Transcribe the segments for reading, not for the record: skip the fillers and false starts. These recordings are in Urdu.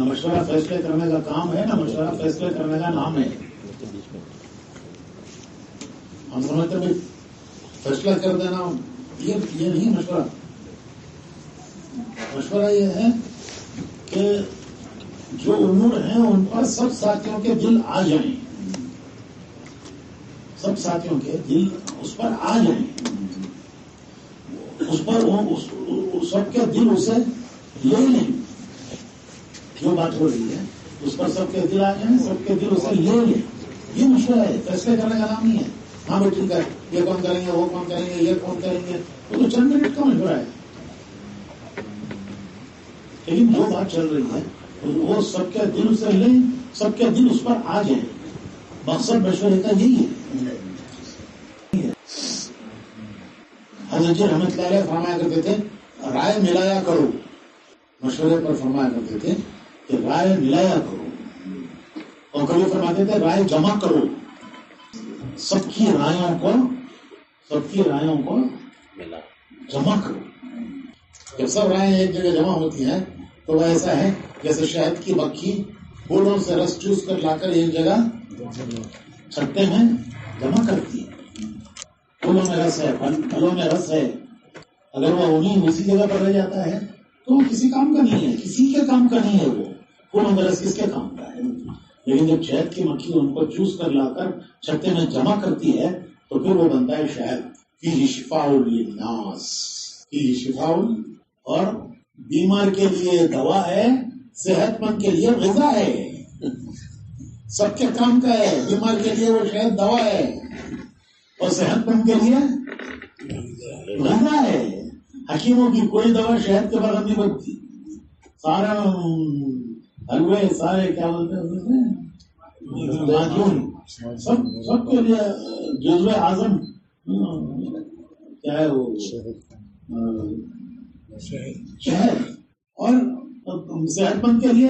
نہ مشورہ فیصلے کرنے کا کام ہے، نہ مشورہ فیصلے کرنے کا نام ہے. ہم سمجھتے ہیں فیصلہ کر دینا یہ نہیں مشورہ. مشورہ یہ ہے کہ جو امور ہیں ان پر سب ساتھیوں کے دل آ جائیں، سب ساتھیوں کے دل اس پر آ جائیں، اس پر سب کے دل اسے لے لیں. جو بات ہو رہی ہے اس پر سب کے دل آ جائیں، سب کے دل اسے لے لیں. یہ مشورہ ہے، فیصلے کرنے کا نام نہیں ہے. ہاں بھائی ٹھیک ہے، یہ کون کریں گے، وہ کون کریں گے، یہ کون کریں گے، وہ تو چند منٹ کا مشورہ ہے. لیکن جو بات چل رہی ہے وہ سب کے دل سے لیں، سب کے دل اس پر آ جائیں. مقصد مشورے کا یہی ہے. حضرت جی رحمۃ اللہ علیہ فرمایا کرتے تھے رائے ملایا کرو. مشورے پر فرمایا کرتے تھے کہ رائے ملایا کرو. اور کبھی فرماتے تھے رائے جمع کرو. سب کی رائوں کو جمع کرو. جب سب رائیں ایک جگہ جمع ہوتی ہیں تو وہ ایسا ہے جیسے شہد کی مکھی پھولوں سے رس چوس کر لا کر ایک جگہ چھتے میں جمع کرتی ہے. پھولوں میں رس ہے، پھلوں میں رس ہے. اگر وہ اسی جگہ پر رہ جاتا ہے تو وہ کسی کام کا نہیں ہے، کسی کے کام کا نہیں ہے. وہ پھولوں کا رس کس کے کام کا ہے؟ لیکن جب شہد کی مکھی ان کو چوس کر لا کر چھتے میں جمع کرتی ہے تو پھر وہ بنتا ہے شہد. فیہ شفاء للناس، فیہ شفاء، اور بیمار کے لیے دوا ہے، صحت مند کے لیے غذا ہے. سب کے کام کا ہے. بیمار کے لیے وہ شہد دوا ہے اور صحت مند کے لیے غذا ہے. حکیموں کی کوئی دوا شہد کے بغیر نہیں بنتی. سارا حلوے، سارے کیا بولتے ہیں معجون، سب کے لیے جزو اعظم کیا ہے وہ شہد، اور صحت مند کے لیے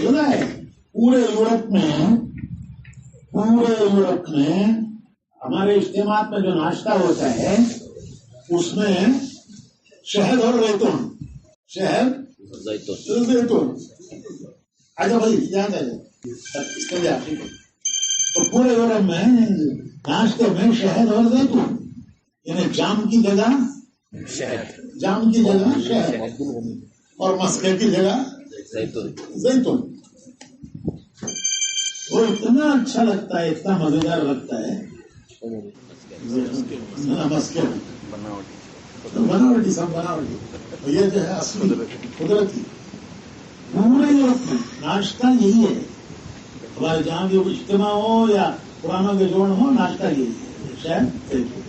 غذا ہے. پورے یورپ میں ہمارے اجتماعات میں جو ناشتہ ہوتا ہے اس میں شہد اور زیتون، شہد زیتون. اچھا بھائی یاد ہے اس کے لیے آپ ٹھیک ہے. تو پورے یورپ میں ناشتے میں شہد اور زیتون، یعنی جام کی جگہ شہد اور مسکے کی جگہ زیتون. وہ اتنا اچھا لگتا ہے، اتنا مزیدار لگتا ہے. مسکے بناوٹی، سب بناوٹی. یہ جو ہے اصلی قدرتی. پورے یورپ میں ناشتہ یہی ہے. ہمارے جہاں بھی اجتماع ہو یا پرانا کے جوڑ ہو، ناشتہ یہی ہے، شہد زیتون.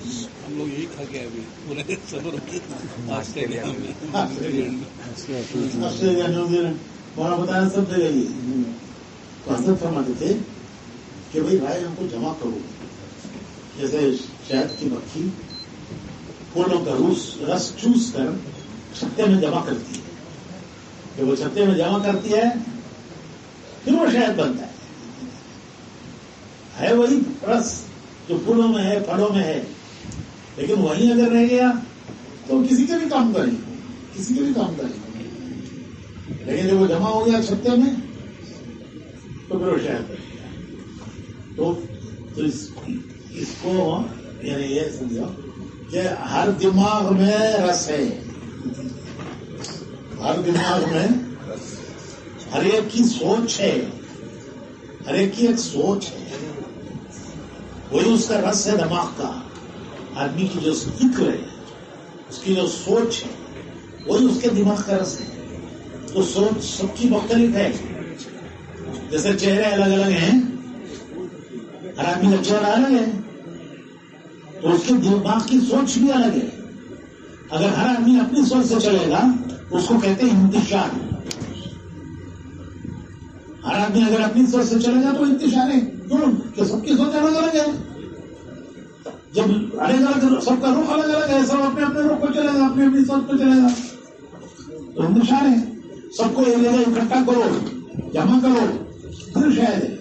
ہم لوگ یہی کھا کے ابھی پورے آسٹریلیا، نیوزی لینڈ وہاں بتایا سب جگہ یہ. تو حضرت فرماتے تھے کہ بھائی رائے ہم کو جمع کرو. جیسے شہد کی مکھی پھولوں کا رس چوس کر چھتے میں جمع کرتی ہے. جب وہ چھتے میں جمع کرتی ہے پھر وہ شہد بنتا ہے وہی رس جو پھولوں میں ہے، پھلوں میں ہے. لیکن وہیں اگر رہ گیا تو کسی کے بھی کام کا نہیں. لیکن جب وہ جمع ہو گیا چھتے میں تو پھر وہ شہد بن گیا. تو اس کو یعنی یہ سمجھو کہ ہر دماغ میں رس ہے. ہر دماغ میں ہر ایک کی سوچ ہے، ہر ایک کی ایک سوچ ہے. وہی اس کا رس ہے دماغ کا. آدمی کی جو فکر ہے، اس کی جو سوچ ہے، وہی اس کے دماغ کا رس ہے. تو سوچ سب کی مختلف ہے. جیسے چہرے الگ الگ ہیں، ہر آدمی کا چہرہ الگ ہے، تو اس کے دماغ کی سوچ بھی الگ ہے. اگر ہر آدمی اپنی سوچ سے چلے گا اس کو کہتے ہیں انتشار. ہر آدمی اگر اپنی سوچ سے چلے گا تو انتشار ہے. کیوں کہ سب کی سوچ الگ الگ ہے. جب الگ الگ سب کا رخ الگ الگ ہے، سب اپنے اپنے رخ کو چلے گا، اپنی اپنی سوچ پہ چلے گا تو انتشار ہے. سب کو ایک جگہ اکٹھا کرو، جمع کرو، پھر شاید ہے.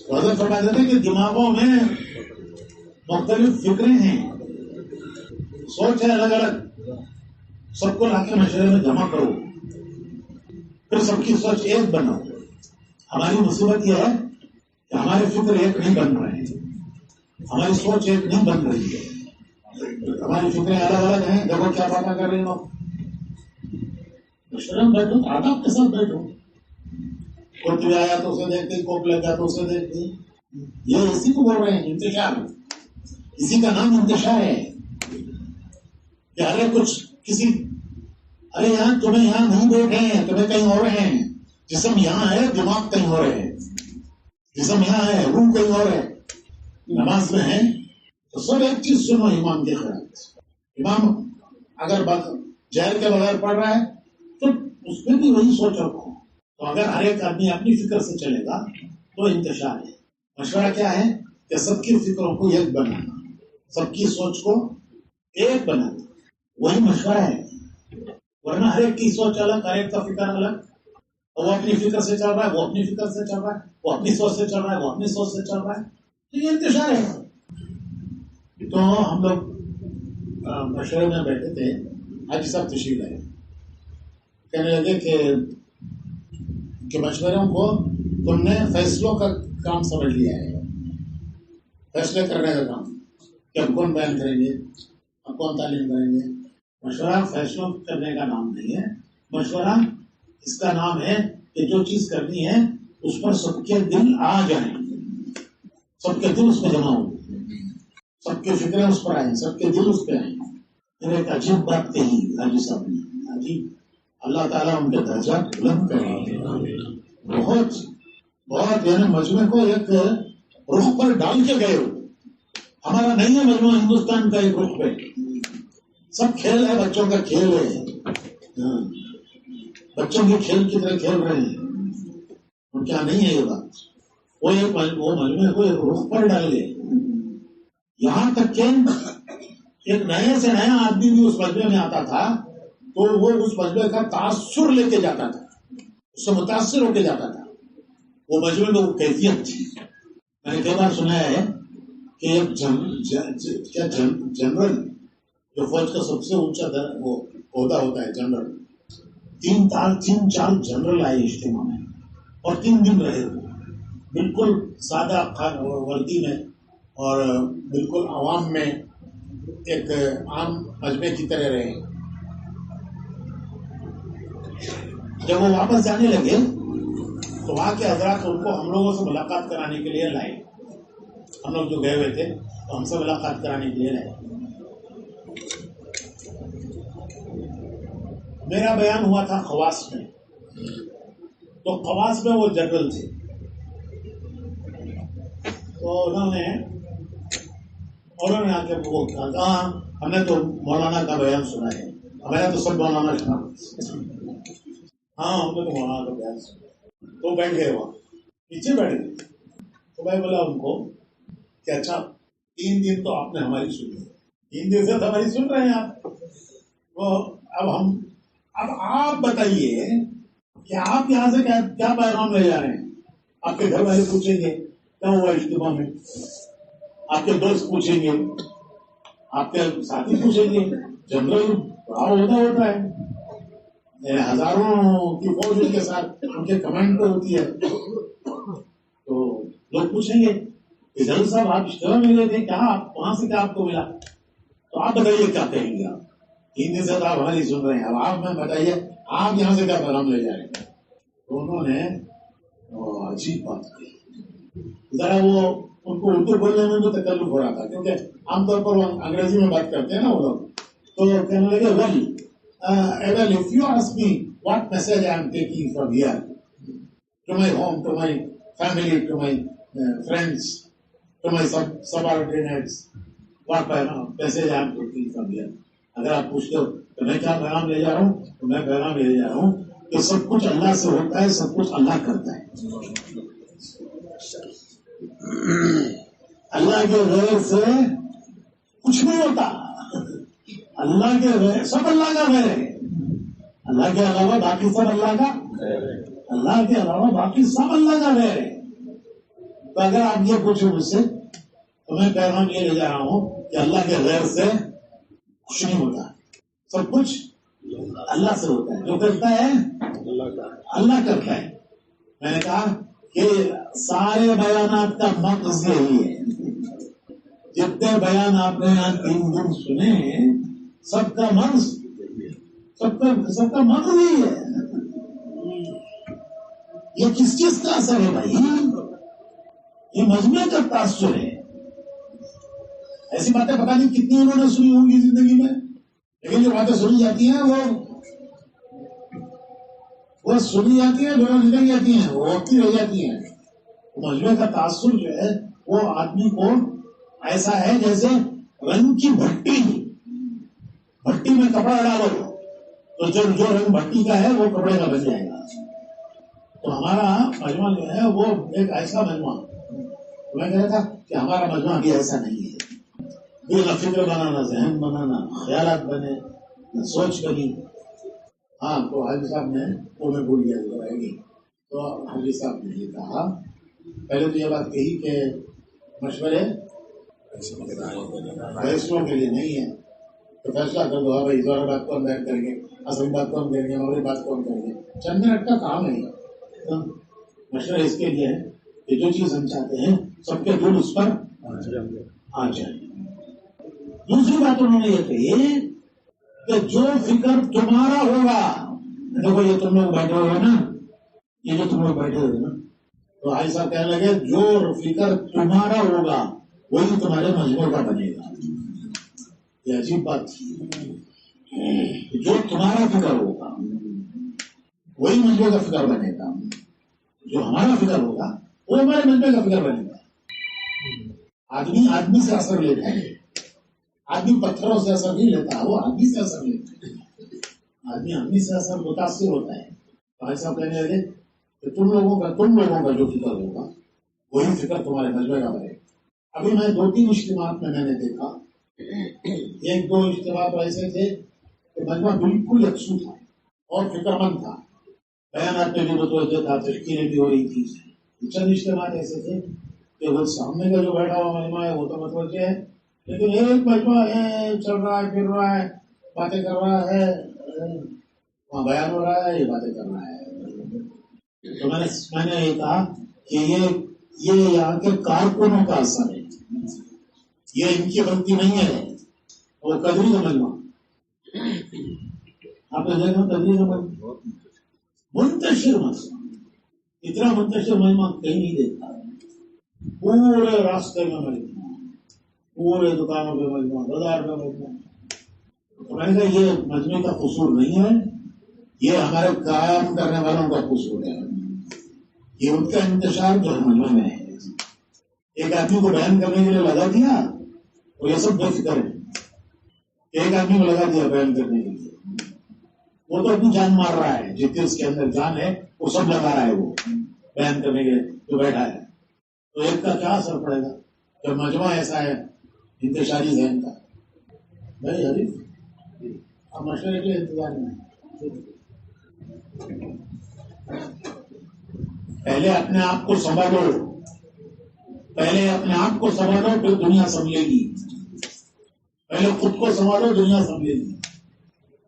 حضرت فرماتے تھے کہ دماغوں میں مختلف فکریں ہیں، سوچ ہے الگ الگ. سب کو لا کے مشورے میں جمع کرو، پھر سب کی سوچ ایک بناؤ. ہماری مصیبت یہ ہے کہ ہمارے فکر ایک نہیں بن رہے ہیں، ہماری سوچ ایک نہیں بن رہی ہے، ہماری فکریں الگ الگ ہیں. دیکھو کیا باتیں کر رہی ہو. مشورے میں بیٹھو، آداب کے ساتھ بیٹھو. کوئی آیا تو اسے دیکھتے، کوپ لگ گیا تو اسے دیکھتے. یہ اسی کو بول رہے ہیں انتشار. اسی کا نام انتشار ہے کہ ارے کچھ کسی ارے یہاں تمہیں یہاں نہیں بیٹھ رہے ہیں، تمہیں کہیں اور ہیں. جسم یہاں ہے، دماغ کہیں اور ہے. جسم یہاں ہے، روح کہیں اور ہے. نماز میں ہے تو سب ایک چیز سنو امام کے خیال. امام اگر جہر کے بغیر پڑھ رہا ہے تو اس میں بھی وہی سوچ رکھو. تو اگر ہر ایک آدمی اپنی فکر سے چلے گا تو انتشار ہے. مشورہ کیا ہے کہ سب کی فکروں کو ایک بنانا، سب کی سوچ کو ایک بنانا، وہی مشورہ ہے. ورنہ ہر ایک کی سوچ الگ، ہر ایک کا فکر الگ. وہ اپنی فکر سے چل رہا ہے، وہ اپنی فکر سے چل رہا ہے، وہ اپنی سوچ سے چل رہا ہے، وہ اپنی سوچ سے چل رہا ہے. تو یہ انتشار ہے. تو ہم لوگ مشورے میں بیٹھے تھے، حاجی صاحب تشریف لائے، کہنے لگے کہ مشوروں کو تم نے فیصلوں کا کام سمجھ لیا ہے، فیصلے کرنے کا کام کہ ہم کون بیان کریں گے، ہم کون تعلیم کریں گے. مشورہ فیصلوں کرنے کا نام نہیں ہے. مشورہ اس کا نام ہے کہ جو چیز کرنی ہے اس پر سب کے دل آ جائیں، سب کے دل اس پہ جمع ہو، سب کی فکریں اس پر آئیں، سب کے دل اس پہ آئیں. پھر ایک عجیب بات کہی حاجی صاحب نے، عجیب. اللہ تعالیٰ ان کے درجات بلند کرے. بہت بہت یعنی مجمع کو ایک رخ پر ڈال کے گئے ہو. ہمارا نہیں ہے مجمع ہندوستان کا ایک رخ پہ. سب کھیل ہے، بچوں کا کھیل ہے، بچوں کے کھیل کی طرح کھیل رہے ہیں. اور کیا نہیں ہے یہ بات. وہ مجمع کو ایک رخ پر ڈال گئے. یہاں تک کہ ایک نئے سے نیا آدمی بھی اس مجمع میں آتا تھا تو وہ اس مجمع کا تاثر لے کے جاتا تھا، اس سے متاثر ہو کے جاتا تھا. وہ مجمع میں وہ کیفیت تھی. میں نے کئی بار سنا ہے کہ ایک جنرل جو فوج کا سب سے اونچا وہ عہدہ ہوتا ہے جنرل، 3-4 جنرل آئے اجتماع میں اور 3 دن رہے. بالکل سادہ وردی میں اور بالکل عوام میں ایک عام مجمع کی طرح رہے. جب وہ واپس جانے لگے تو وہاں کے حضرات ان کو ہم لوگوں سے ملاقات کرانے کے لیے لائے. ہم لوگ جو گئے ہوئے تھے تو ہم سے ملاقات کرانے کے لیے لائے. میرا بیان ہوا تھا خواص میں، تو خواص میں وہ جنرل تھے. تو انہوں نے آ کے وہ کہا ہم نے تو مولانا کا بیان سنا ہے، ہمیں تو سب مولانا سنا. ہاں ہم نے تو مولانا کا بیان سنا. تو بیٹھ گئے وہاں پیچھے بیٹھ گئے. تو میں بولا ان کو کہ اچھا 3 دن تو آپ نے ہماری سنی، 3 دن سے تو ہماری سن رہے ہیں آپ. اب آپ بتائیے کہ آپ یہاں سے کیا پیغام لے جا رہے ہیں. آپ کے گھر والے پوچھیں گے کیا ہوا اجتماع میں، آپ کے دوست پوچھیں گے، آپ کے ساتھی پوچھیں گے. جنرل بڑا عہدہ ہوتا ہے، ہزاروں کی فوج ان کے ساتھ ان کے کمانڈ پہ ہوتی ہے. تو لوگ پوچھیں گے کہ جنرل صاحب آپ اجتماع میں گئے تھے، کیا آپ وہاں سے کیا آپ کو ملا؟ تو آپ بتائیے کیا کہیں گے. آپ 3 دن سے تو آپ ہماری سن رہے ہیں، اب آپ میں بتائیے آپ یہاں سے کیا پیغام لے جا رہے ہیں. تو انہوں نے عجیب بات کہی. ذرا وہ ان کو اردو بولنے میں بھی تکلف ہو رہا تھا کیونکہ عام طور پر وہ انگریزی میں بات کرتے ہیں نا وہ لوگ. تو کہنے لگے well if you ask me what message I am taking from here to my home, to my family, to my friends, to my subordinates, what message I am taking from here. اگر آپ پوچھتے ہو تو میں کیا پیغام لے جا رہا ہوں، تو میں پیغام لے جا رہا ہوں کہ سب کچھ اللہ سے ہوتا ہے، سب کچھ اللہ کرتا ہے. اللہ کے غیر سے کچھ نہیں ہوتا. اللہ کے غیر سب اللہ کا غیر ہے. اللہ کے علاوہ باقی سب اللہ کا، اللہ کے علاوہ باقی سب اللہ کا غیر ہے. تو اگر آپ یہ پوچھو مجھ سے تو میں پیغام یہ لے جا رہا ہوں کہ اللہ کے غیر سے کچھ نہیں ہوتا، سب کچھ اللہ سے ہوتا ہے. جو کرتا ہے اللہ کرتا ہے. میں نے کہا کہ سارے بیانات کا مغز یہی ہے. جتنے بیان آپ نے یہاں 3 دن سنے سب کا مغز سب کا مغز یہی ہے. یہ کس چیز کا اثر ہے بھائی؟ یہ مجمع کا تاثر ہے. ایسی باتیں پتہ نہیں کتنی انہوں نے سنی ہوں گی زندگی میں، لیکن جو باتیں سنی جاتی ہیں وہ سنی جاتی ہیں، جو نکل جاتی ہیں وہ وقتی رہ جاتی ہیں. مجمع کا تاثر جو ہے وہ آدمی کو ایسا ہے جیسے رنگ کی بھٹی میں کپڑا ڈالو تو جو رنگ بھٹی کا ہے وہ کپڑے کا بن جائے گا. تو ہمارا مجمع جو ہے وہ ایک ایسا مجمع، میں کہہ رہا تھا کہ ہمارا مجمع بھی ایسا نہیں ہے. دل فکر بنانا، ذہن بنانا، خیالات بنے، سوچ بنی. ہاں تو حاجی صاحب نے وہ میں بھول گیا تو حاجی صاحب نے یہ کہا، پہلے تو یہ بات کہی کہ مشورے فیصلوں کے لیے نہیں ہے، تو فیصلہ کر دو. بھائی زہر بات کو ہم بیان کریں گے، اصل بات کو ہم کریں گے، مغرب بات کو ہم کریں گے. چند منٹ کا کام ہے. مشورہ اس کے لیے ہے کہ جو چیز ہم چاہتے ہیں سب کے دل اس پر آ جائیں. دوسری بات انہوں نے یہ کہی کہ جو فکر تمہارا ہوگا، دیکھو یہ تم لوگ بیٹھے ہوئے نا، یہ جو تم لوگ بیٹھے ہوئے نا، تو آئی صاحب کہنے لگے جو فکر تمہارا ہوگا وہی تمہارے مجموعے کا بنے گا. یہ عجیب بات تھی. جو تمہارا فکر ہوگا وہی مجموعے کا فکر بنے گا. جو ہمارا فکر ہوگا وہ ہمارے مجموعے کا فکر بنے گا. آدمی سے اثر لیتا ہے. آدمی پتھروں سے اثر نہیں لیتا، وہ آدمی سے اثر لیتا ہے. آدمی سے اثر متاثر ہوتا ہے. تو ایسا کہنے لگے کہ تم لوگوں کا جو فکر ہوگا وہی فکر تمہارے مجموعے کا بنے گا. ابھی میں 2-3 اجتماعات میں نے دیکھا، 1-2 اجتماعات ایسے تھے کہ مجموعہ بالکل یکسو تھا اور فکر مند تھا. بیانات میں بھی متوجہ تھا، تشکیلیں بھی ہو رہی تھی. چند اجتماعات ایسے تھے کہ وہ سامنے کا جو بیٹھا ہوا مجموعہ ہے وہ تو متوجہ ہے، لیکن ایک مجموعہ ہے چل رہا ہے، پھر رہا ہے، باتیں کر رہا ہے، وہاں بیان ہو رہا ہے، یہ باتیں کر رہا ہے. تو میں نے یہ کہا کہ یہ یہاں کے کارکنوں کا اثر ہے، یہ ان کی غلطی نہیں ہے. اور قدری کا مجموعہ آپ نے دیکھا، قدری کا مجموعہ منتشر مجموعہ، اتنا منتشر مجموعہ کہیں نہیں دیکھا. پورے راستے میں مجموعہ، پورے دکانوں پہ مجموعہ، بازار پہ مجموعہ. تو میں نے کہا یہ مجموعے کا قصور نہیں ہے، یہ ہمارے قائم کرنے والوں کا قصور ہے. یہ ان کا انتشار جو مجموعے میں ہے. ایک آدمی کو بیان کرنے کے لیے لگا دیا اور یہ سب بے فکر ہے. ایک آدمی کو لگا دیا بیان کرنے کے لیے، وہ تو اپنی جان مار رہا ہے، جتنی اس کے اندر جان ہے وہ سب لگا رہا ہے وہ بیان کرنے کے لیے جو بیٹھا ہے. تو ایک کا کیا اثر پڑے گا جب مجموعہ ایسا ہے انتشاری ذہن کا؟ بھائی حریف اب مشورے کے انتظار میں پہلے اپنے آپ کو سنبھالو، پھر دنیا سنبھلے گی. پہلے خود کو سنبھالو، دنیا سنبھلے گی.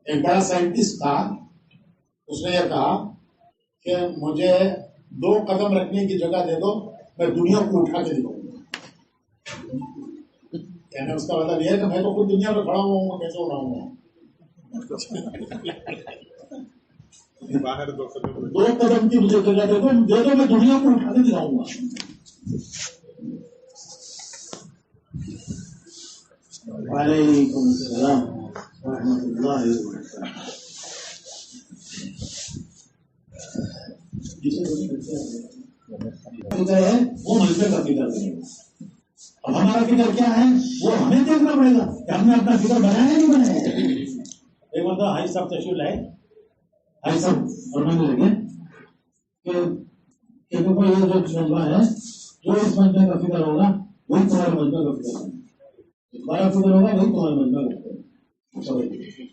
ایک بڑا سائنٹسٹ تھا، اس نے یہ کہا کہ مجھے 2 قدم رکھنے کی جگہ دے دو، میں دنیا کو اٹھا کے دکھاؤں گا. کہنے اس کا مطلب یہ ہے کہ میں تو خود دنیا میں کھڑا ہوا ہوں، کیسے اڑاؤں گا؟ 2 قدم کی مجھے جگہ دے دو، میں دنیا کو اٹھا کے دکھاؤں گا. وعلیکم السلام ورحمۃ اللہ وبرکاتہ. وہ مجموعے کا فکر کرے گا. اب ہمارا فکر کیا ہے وہ ہمیں دیکھنا پڑے گا کہ ہم نے اپنا فکر بنایا نہیں بنایا. ایک بار حاجی صاحب تشریف لائے، حاجی صاحب فرمانے لگے کہ دیکھو یہ جو مجموعہ ہے، جو اس مجموعے کا فکر ہوگا وہی تمہارے مجموعے کا فکر ہوگا. تمہارا فکر ہوگا وہی تمہارے مجموعے کا فکر.